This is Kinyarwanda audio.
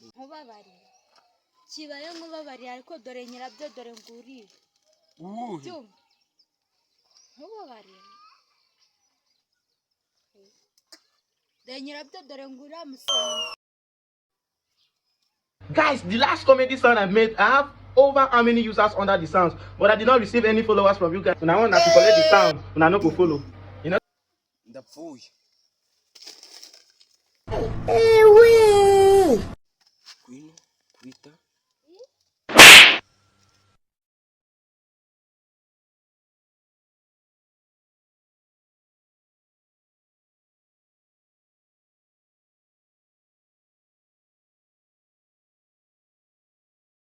Nkubabarira. Kibaye nkubabarira ariko dore nyirabyo dore nguriye. Byumva. Nkubabarira. Dore nyirabyo dore nguriye musanga. Guys, the last comedy sound I made, I have over how many users under the sounds, but I did not receive any followers from you guys. And I want to collect the sound, and I not go follow. You know? The fool.